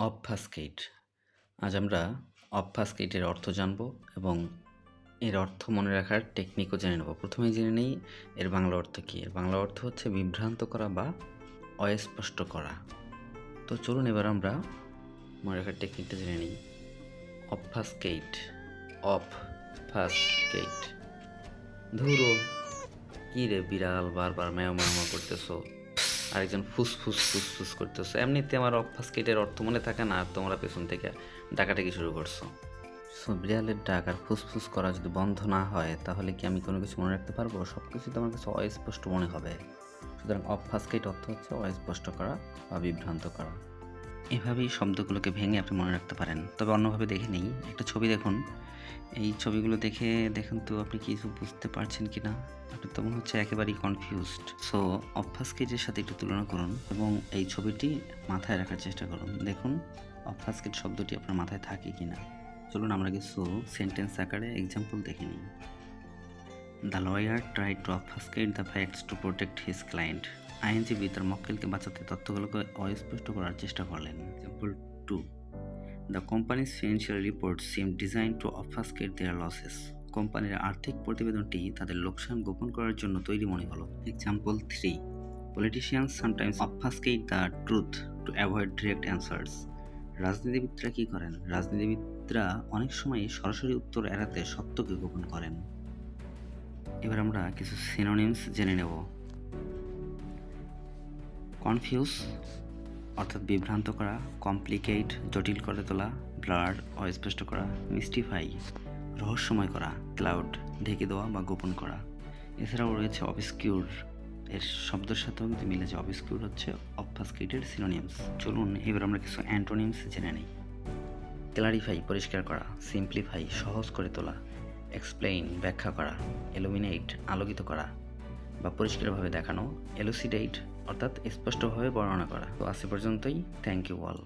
অবফাস্কেট। আজ আমরা অবফাস্কেটের অর্থ জানব এবং এর অর্থ মনে রাখার টেকনিকও জেনে নেব। প্রথমেই জেনে নিই এর বাংলা অর্থ কী। এর বাংলা অর্থ হচ্ছে বিভ্রান্ত করা বা অস্পষ্ট করা। তো চলুন এবার আমরা মনে রাখার টেকনিকটা জেনে নিই। অবফাস্কেট, অবফাস্কেট। ধুরো, কী রে বিড়াল বারবার ম্যাও ম্যাও করতেছো, আরেকজন ফুসফুস ফুসফুস করতেছো। এমনিতে আমার অবফাস্কেটের অর্থ মনে থাকে না, আর তোমরা পেছন থেকে ডাকাডাকি শুরু করছো। সো বিড়ালের ডাক আর ফুসফুস করা যদি বন্ধ না হয় তাহলে কি আমি কোনো কিছু মনে রাখতে পারবো? সব কিছু তো আমার কাছে অস্পষ্ট মনে হবে। সুতরাং অবফাস্কেট অর্থ হচ্ছে অস্পষ্ট করা বা বিভ্রান্ত করা। এভাবেই শব্দগুলোকে ভেঙে আপনি মনে রাখতে পারেন। তবে অন্যভাবে দেখে নিই, একটা ছবি দেখুন। এই ছবিগুলো দেখুন তো আপনি কিছু বুঝতে পারছেন কি না? আপনি তো মনে হচ্ছে একেবারেই কনফিউজড। সো অবফাস্কেটের সাথে একটু তুলনা করুন এবং এই ছবিটি মাথায় রাখার চেষ্টা করুন। দেখুন অবফাস্কেট শব্দটি আপনার মাথায় থাকে কি না। চলুন আমরা কিছু সেন্টেন্স আকারে এক্সাম্পল দেখে নিই। The lawyer tried to obfuscate the facts to protect his client. আইনজীবী তার মক্কেলকে বাঁচাতে তথ্যগুলোকে অস্পষ্ট করার চেষ্টা করলেন। Example 2, the company's financial report seem designed to obfuscate their losses. কোম্পানির আর্থিক প্রতিবেদনটি তাদের লোকসান গোপন করার জন্য তৈরি মনে হলো। Example 3, politicians sometimes obfuscate the truth to avoid direct answers. রাজনীতিবিদরা কী করেন? রাজনীতিবিদরা অনেক সময় সরাসরি উত্তর এড়াতে সত্যকে গোপন করেন। এবার আমরা কিছু সিনোনিমস জেনে নেব। কনফিউজ অর্থাৎ বিভ্রান্ত করা, কমপ্লিকেট জটিল করে তোলা, ব্লার অস্পষ্ট করা, মিস্টিফাই রহস্যময় করা, ক্লাউড ঢেকে দেওয়া বা গোপন করা। এছাড়াও রয়েছে অবস্কিউর, এর শব্দের সাথেও কিন্তু মিলেছে। অবস্কিউর হচ্ছে অবফাস্কেটের সিনোনিমস। চলুন এবার আমরা কিছু অ্যান্টোনিমস জেনে নিই। ক্লারিফাই পরিষ্কার করা, সিম্পলিফাই সহজ করে তোলা, এক্সপ্লেইন ব্যাখ্যা করা, ইলুমিনেট আলোকিত করা বা পরিষ্কারভাবে দেখানো, এলুসিডেট অর্থাৎ স্পষ্টভাবে বর্ণনা করা। তো আজ পর্যন্তই। Thank you all.